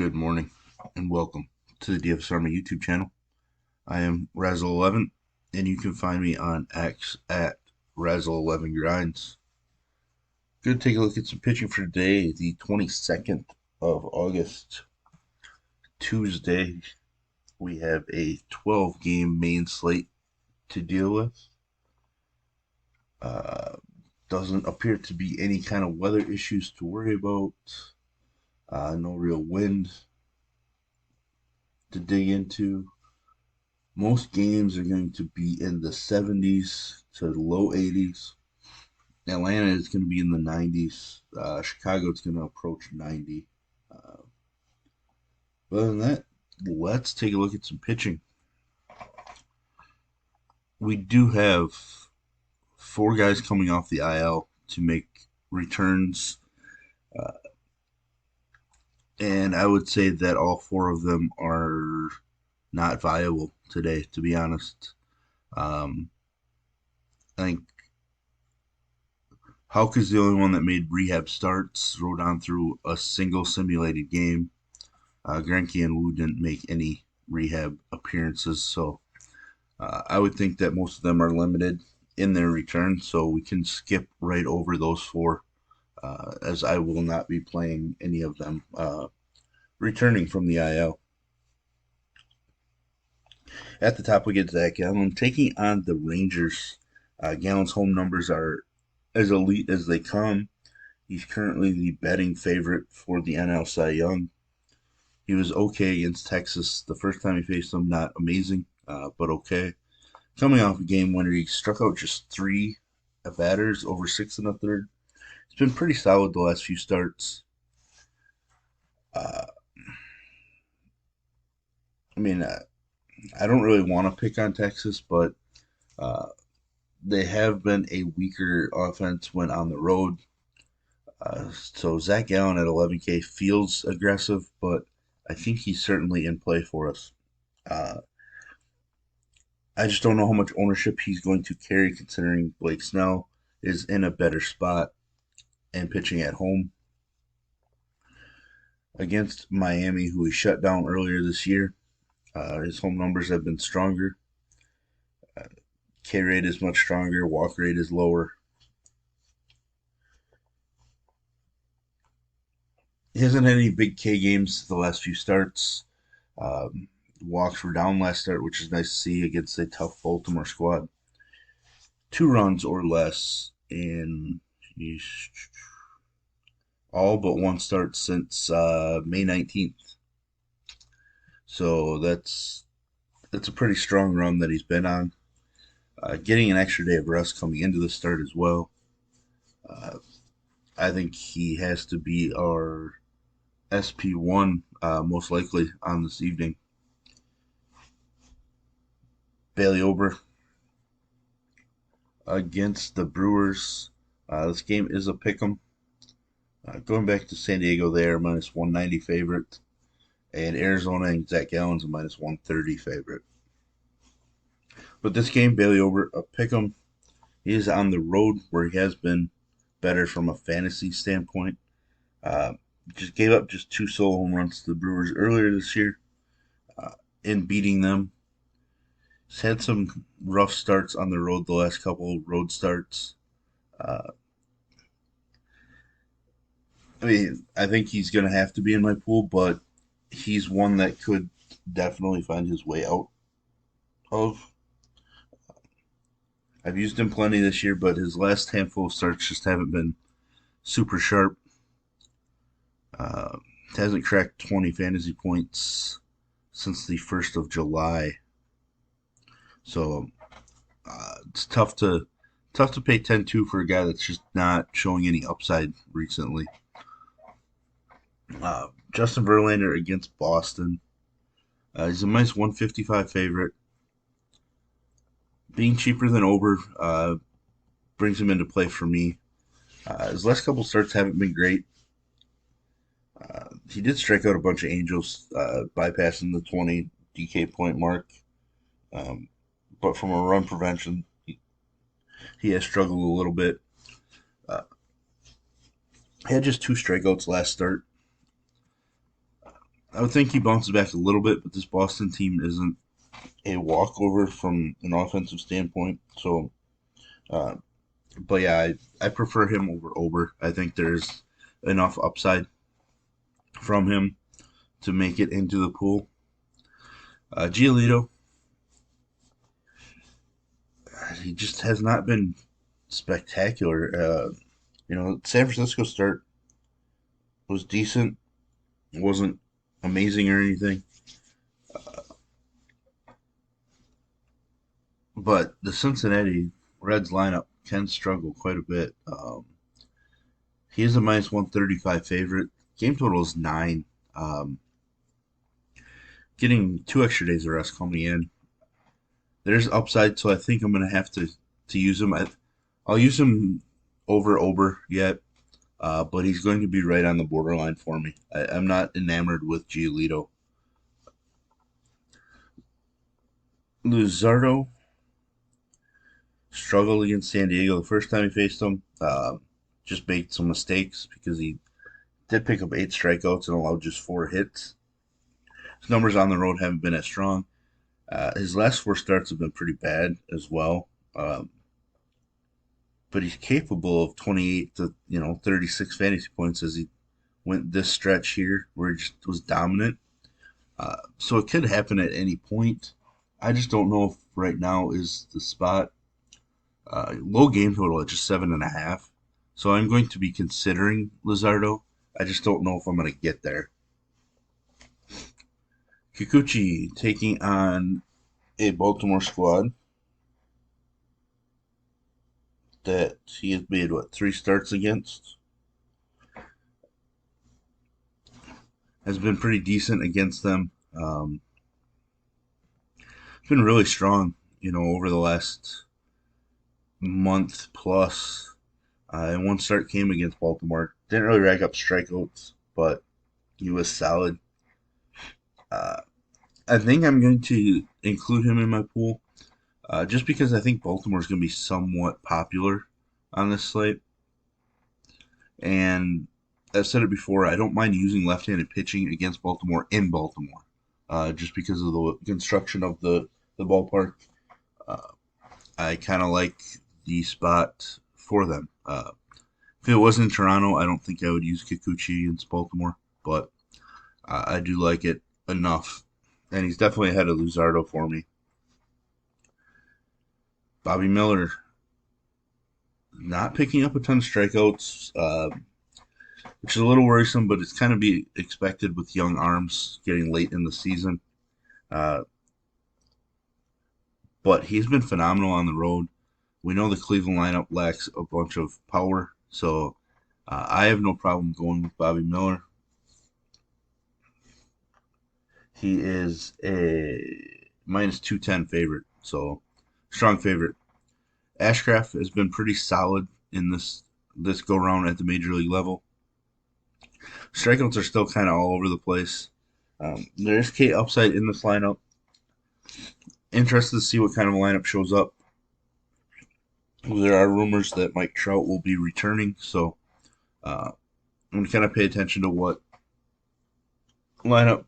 Good morning and welcome to the DFS Army YouTube channel. I am Razzle11 and you can find me on X at Razzle11Grinds. Good to take a look at some pitching for today, the 22nd of August, Tuesday. We have a 12-game main slate to deal with. Doesn't appear to be any kind of weather issues to worry about. No real wind to dig into. Most games are going to be in the 70s to the low 80s. Atlanta is going to be in the 90s. Chicago is going to approach 90. Other than that, let's take a look at some pitching. We do have four guys coming off the IL to make returns. And I would say that all four of them are not viable today, to be honest. I think Houck is the only one that made rehab starts, rode on through a single simulated game. Greinke and Wu didn't make any rehab appearances, so I would think that most of them are limited in their return, so we can skip right over those four, as I will not be playing any of them returning from the IL. At the top, we get Zach Gallen taking on the Rangers. Gallen's home numbers are as elite as they come. He's currently the betting favorite for the NL Cy Young. He was okay against Texas the first time he faced them. Not amazing, but okay. Coming off a game winner, he struck out just 3 batters over 6 1/3. It's been pretty solid the last few starts. I don't really want to pick on Texas, but they have been a weaker offense when on the road. So Zach Gallen at 11K feels aggressive, but I think he's certainly in play for us. I just don't know how much ownership he's going to carry, considering Blake Snell is in a better spot and pitching at home against Miami, who he shut down earlier this year. His home numbers have been stronger. K rate is much stronger. Walk rate is lower. He hasn't had any big K games the last few starts. Walks were down last start, which is nice to see against a tough Baltimore squad. 2 runs or less in all but 1 start since May 19th. So that's a pretty strong run that he's been on. Getting an extra day of rest coming into the start as well. I think he has to be our SP1 most likely on this evening. Bailey Ober against the Brewers. This game is a pick'em. Going back to San Diego, there minus 190 favorite, and Arizona and Zach Gallen's a minus 130 favorite. But this game, Bailey Ober, a pick'em. He is on the road where he has been better from a fantasy standpoint. Just gave up just 2 solo home runs to the Brewers earlier this year in beating them. He's had some rough starts on the road, the last couple of road starts. I think he's going to have to be in my pool, but he's one that could definitely find his way out of. I've used him plenty this year, but his last handful of starts just haven't been super sharp. Hasn't cracked 20 fantasy points since the 1st of July. So it's tough to pay 10-2 for a guy that's just not showing any upside recently. Justin Verlander against Boston. He's a minus 155 favorite. Being cheaper than Ober brings him into play for me. His last couple starts haven't been great. He did strike out a bunch of Angels, bypassing the 20 DK point mark. But from a run prevention, he has struggled a little bit. He had just 2 strikeouts last start. I would think he bounces back a little bit, but this Boston team isn't a walkover from an offensive standpoint. So, uh, but yeah, I prefer him over Ober. I think there's enough upside from him to make it into the pool. Giolito, he just has not been spectacular. San Francisco start was decent. It wasn't amazing or anything, but the Cincinnati Reds lineup can struggle quite a bit. He is a minus 135 favorite. Game total is 9. Um, Getting 2 extra days of rest coming in. There's upside, so I think I'm going to have to use him. I'll use him over Ober yet, but he's going to be right on the borderline for me. I'm not enamored with Giolito. Luzardo struggled against San Diego the first time he faced him. Just made some mistakes because he did pick up 8 strikeouts and allowed just 4 hits. His numbers on the road haven't been as strong. His last 4 starts have been pretty bad as well. But he's capable of 28 to 36 fantasy points as he went this stretch here where he just was dominant. So it could happen at any point. I just don't know if right now is the spot. Low game total at just 7.5. So I'm going to be considering Luzardo. I just don't know if I'm going to get there. Kikuchi taking on a Baltimore squad that he has made, 3 starts against. Has been pretty decent against them. It's been really strong, over the last month plus. And one start came against Baltimore. Didn't really rack up strikeouts, but he was solid. Uh, I think I'm going to include him in my pool, just because I think Baltimore's going to be somewhat popular on this slate. And I've said it before, I don't mind using left-handed pitching against Baltimore in Baltimore, just because of the construction of the ballpark. Uh, I kind of like the spot for them. If it was in Toronto, I don't think I would use Kikuchi against Baltimore, but I do like it enough. And he's definitely ahead of Luzardo for me. Bobby Miller, not picking up a ton of strikeouts, which is a little worrisome, but it's kind of be expected with young arms getting late in the season. Uh, but he's been phenomenal on the road. We know the Cleveland lineup lacks a bunch of power, so I have no problem going with Bobby Miller. He is a minus 210 favorite, so strong favorite. Ashcraft has been pretty solid in this go round at the major league level. Strikeouts are still kind of all over the place. There's K upside in this lineup. Interested to see what kind of a lineup shows up. There are rumors that Mike Trout will be returning, so I'm going to kind of pay attention to what lineup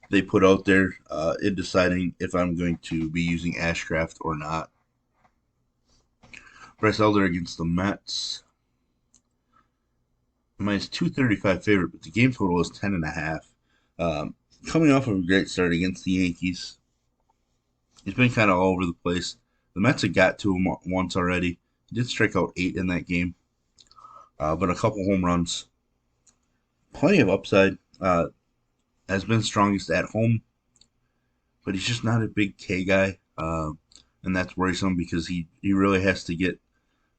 they put out there in deciding if I'm going to be using Ashcraft or not. Bryce Elder against the Mets. Minus 235 favorite, but the game total is 10.5. Coming off of a great start against the Yankees. He's been kind of all over the place. The Mets had got to him once already. He did strike out 8 in that game, but a couple home runs. Plenty of upside. Has been strongest at home, but he's just not a big K guy, and that's worrisome because he really has to get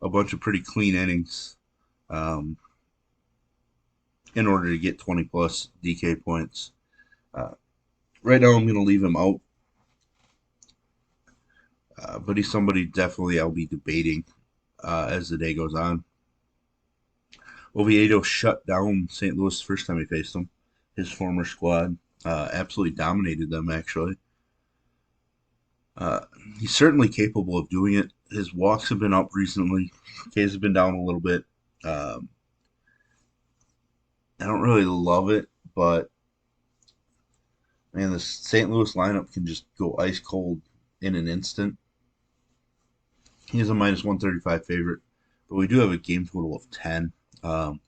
a bunch of pretty clean innings in order to get 20 plus DK points. Right now, I'm going to leave him out, but he's somebody definitely I'll be debating as the day goes on. Oviedo shut down St. Louis the first time he faced them. His former squad absolutely dominated them, actually. He's certainly capable of doing it. His walks have been up recently. Ks have been down a little bit. I don't really love it, but Man, the St. Louis lineup can just go ice cold in an instant. He's a minus 135 favorite, but we do have a game total of 10. Um,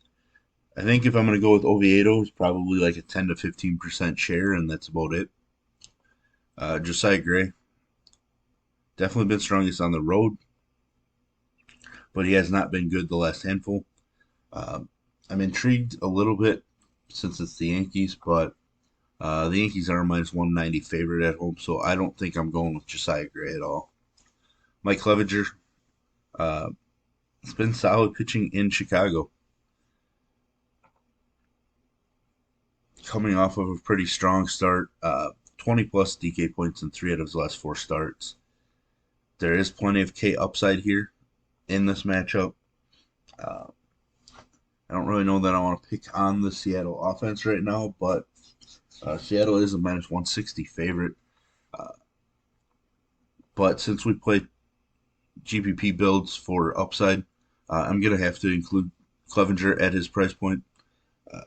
I think if I'm going to go with Oviedo, it's probably like a 10 to 15% share, and that's about it. Josiah Gray, definitely been strongest on the road, but he has not been good the last handful. Um, I'm intrigued a little bit since it's the Yankees, but the Yankees are a minus 190 favorite at home, so I don't think I'm going with Josiah Gray at all. Mike Clevenger, uh, it's been solid pitching in Chicago, coming off of a pretty strong start. 20 plus DK points in 3 out of his last 4 starts. There is plenty of K upside here in this matchup. Uh, I don't really know that I want to pick on the Seattle offense right now, but Seattle is a minus 160 favorite. Uh, but since we play GPP builds for upside, I'm going to have to include Clevenger at his price point. Uh,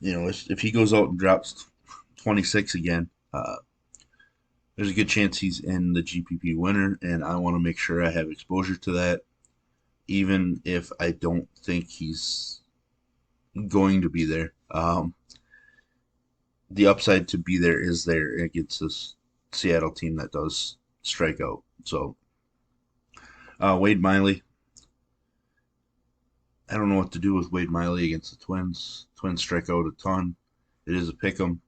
if he goes out and drops 26 again, there's a good chance he's in the GPP winner, and I want to make sure I have exposure to that, even if I don't think he's going to be there. The upside to be there is there against this Seattle team that does strike out. So, Wade Miley, I don't know what to do with Wade Miley against the Twins. Twins strike out a ton. It is a pick 'em.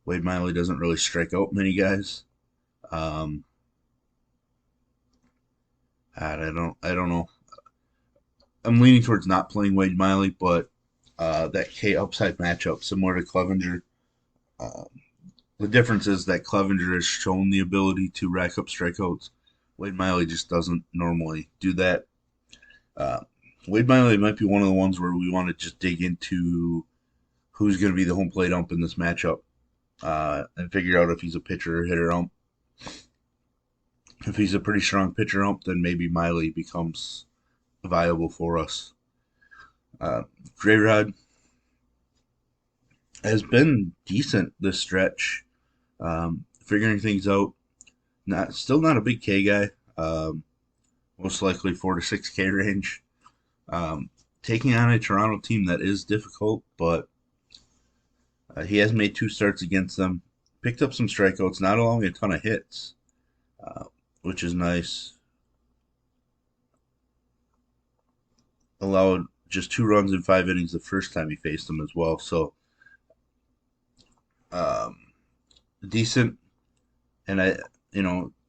Wade Miley doesn't really strike out many guys. Um, I don't know. I'm leaning towards not playing Wade Miley, but that K upside matchup, similar to Clevenger. Um, the difference is that Clevenger has shown the ability to rack up strikeouts. Wade Miley just doesn't normally do that. Uh, Wade Miley might be one of the ones where we want to just dig into who's going to be the home plate ump in this matchup and figure out if he's a pitcher or hitter ump. If he's a pretty strong pitcher ump, then maybe Miley becomes viable for us. J Rod has been decent this stretch, figuring things out. Still not a big K guy. Most likely 4 to 6K range. Taking on a Toronto team that is difficult, but he has made 2 starts against them. Picked up some strikeouts, not allowing a ton of hits, which is nice. Allowed just 2 runs in 5 innings the first time he faced them as well. So, um, decent. And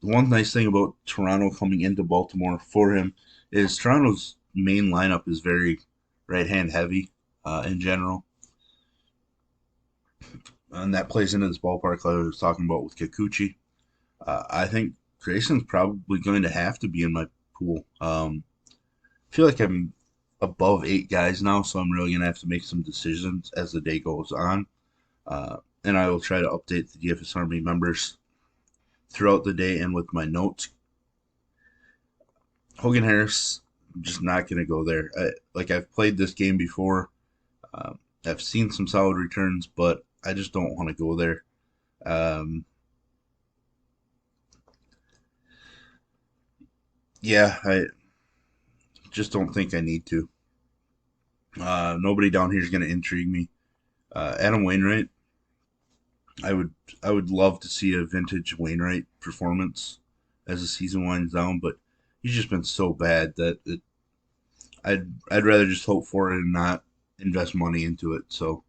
one nice thing about Toronto coming into Baltimore for him is Toronto's main lineup is very right hand heavy in general. And that plays into this ballpark like I was talking about with Kikuchi. I think Grayson's probably going to have to be in my pool. I feel like I'm above 8 guys now, so I'm really going to have to make some decisions as the day goes on. And I will try to update the DFS Army members throughout the day and with my notes. Hogan Harris, I'm just not going to go there. I've played this game before. I've seen some solid returns, but I just don't want to go there. I just don't think I need to. Nobody down here is going to intrigue me. Adam Wainwright, I would love to see a vintage Wainwright performance as the season winds down, but he's just been so bad that I'd rather just hope for it and not invest money into it. So,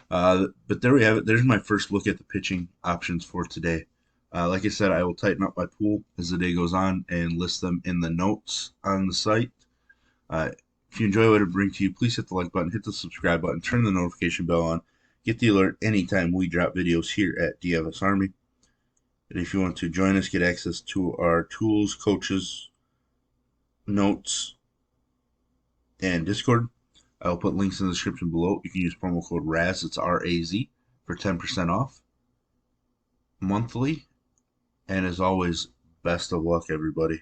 but there we have it. There's my first look at the pitching options for today. Like I said, I will tighten up my pool as the day goes on and list them in the notes on the site. Uh, if you enjoy what I bring to you, please hit the like button, hit the subscribe button, turn the notification bell on. Get the alert anytime we drop videos here at DFS Army. And if you want to join us, get access to our tools, coaches, notes, and Discord. I will put links in the description below. You can use promo code RAZ, it's RAZ, for 10% off monthly. And as always, best of luck, everybody.